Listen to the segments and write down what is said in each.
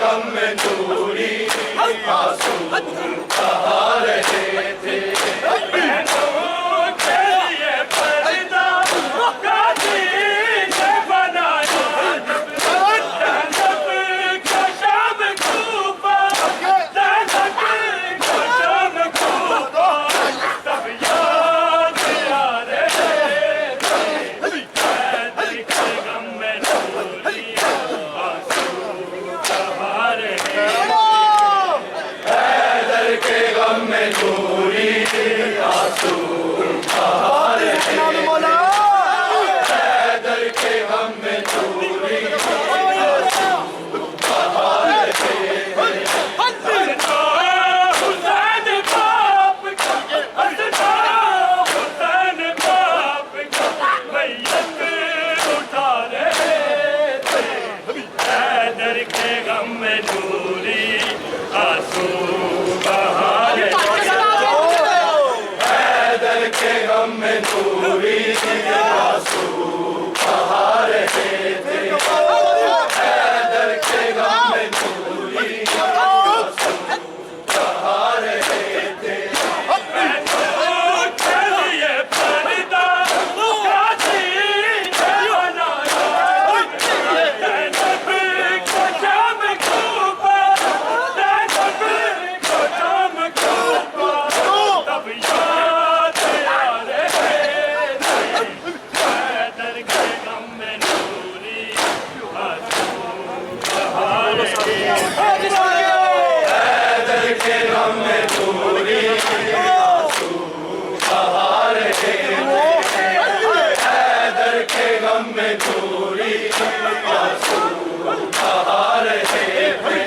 गम में दूरी आंसू बहा रहे थे। बहनों के लिए पर्दा गाजी ने बनाया ज़ैनब का शाम खूबा, ज़ैनब का शाम खूबा, सब याद आ रहे थे। हैदर के गम में दूरी आंसू बहा रहे थे। हैदर के गम में दूरी आंसू बहा रहे थे। हैदर के गम में दूरी आंसू बहा रहे थे। हसना हुसैन बाप का, हसना हुसैन बाप का मैयत उठा रहे थे। हैदर के गम में दूरी आंसू बहा रहे थे। हैदर के गम में दूरी आंसू बहा रहे थे। हैदर के गम में दूरी आंसू बहा रहे थे। बहनों के लिए पर्दा गाजी ने बनाया ज़ैनब का शाम खूबा, ज़ैनब का शाम खूबा, तब याद आ रहे थे। हैदर के गम में दूरी आंसू बहा रहे थे। हैदर के गम में दूरी आंसू बहा रहे थे। हैदर के गम में दूरी आंसू बहा रहे थे।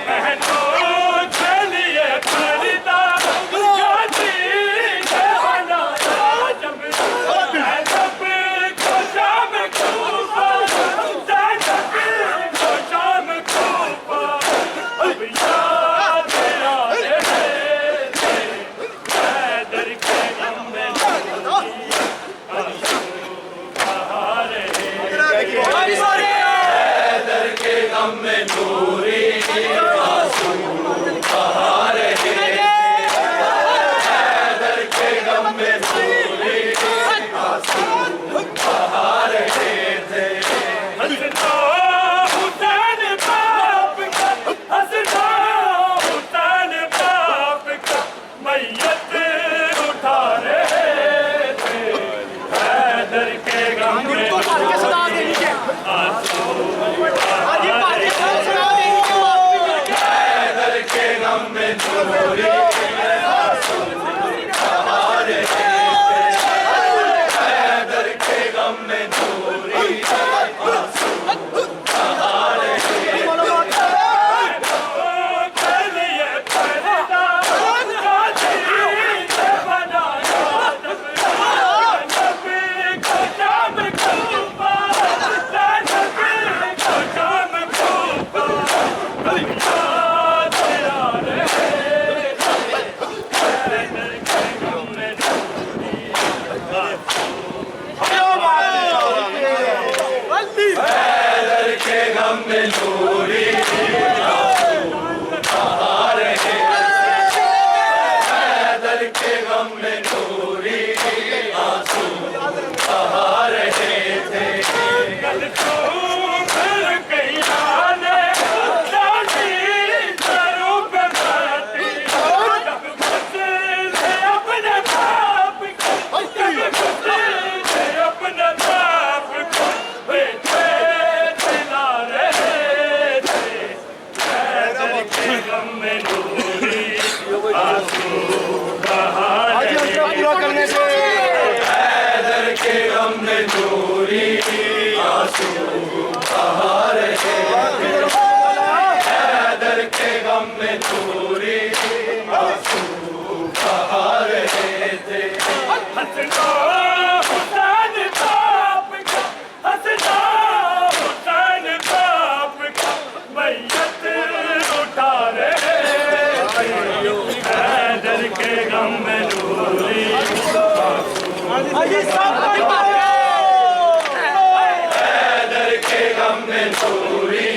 बहनों के लिए पर्दा गाजी ने बनाया जब ज़ैनब को शाम खूबा, ज़ैनब को शाम खूबा, अब याद आ रहे थे। हैदर के गम में दूरी आंसू बहा रहे थे। हैदर के गम में दूरी आंसू बहा रहे थे। हैदर के गम में दूरी आंसू बहा रहे थे। हसना हुसैन बाप का, हसना हुसैन बाप का मैयत उठा रहे थे। हैदर के गम में दूरी आंसू बहा रहे थे। हैदर के गम में दूरी आंसू बहा रहे थे। हैदर के गम में दूरी आंसू बहा रहे थे। बहनों के लिए पर्दा गाजी ने बनाया जब ज़ैनब का शाम खूबा, ज़ैनब का शाम खूबा, तब याद आ रहे थे। हैदर के गम में दूरी आंसू हैदर के गम में दूरी आंसू बहा रहे थे। हैदर के गम में दूरी आंसू बहा रहे थे। कल चूम कैया ने डाली सरों पे माटी, जब गुस्से से अपने बाप को, जब गुस्से से अपने बाप को बेटे दिला रहे थे। हैदर के गम में दूरी आंसू बहा रहे थे। हैदर के गम में दूरी आंसू बहा रहे थे। हैदर के गम में दूरी आंसू बहा रहे थे। हसना हुसैन बाप का, हसना हुसैन बाप का मैयत उठा रहे थे। हैदर के गम में दूरी हैदर के गम में दूरी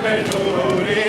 में नूरी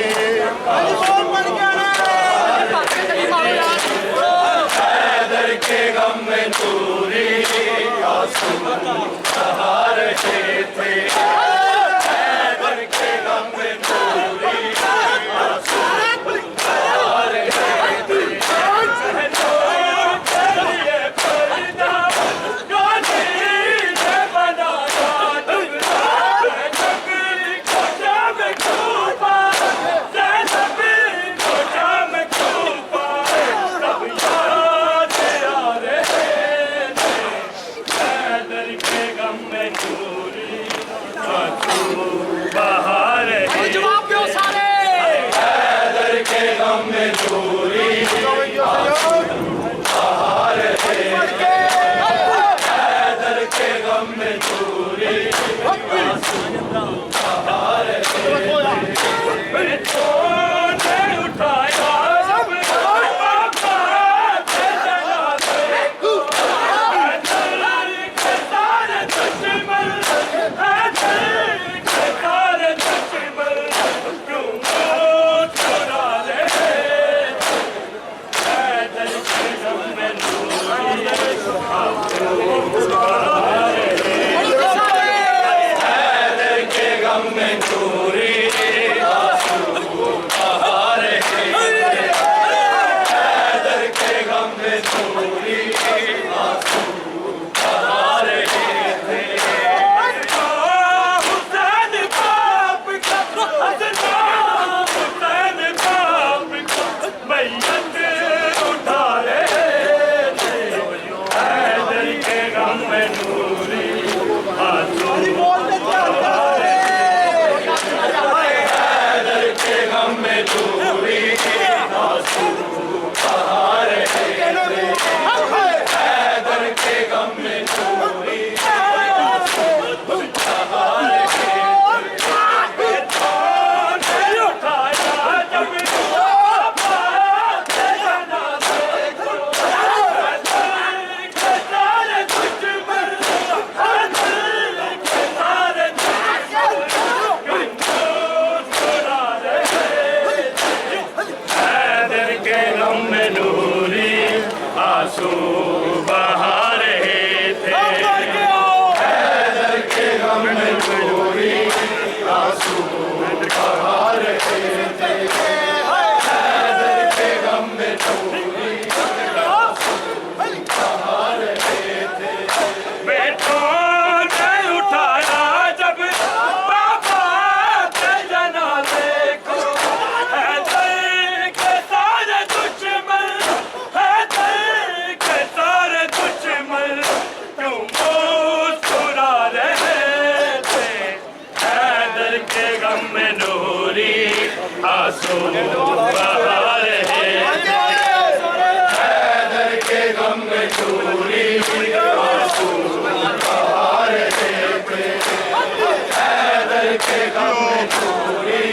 हैदर के गम में नूरी आंसू बहा रहे थे हैदर के गम में नूरी आंसू बहा रहे थे हैदर के गम में नूरी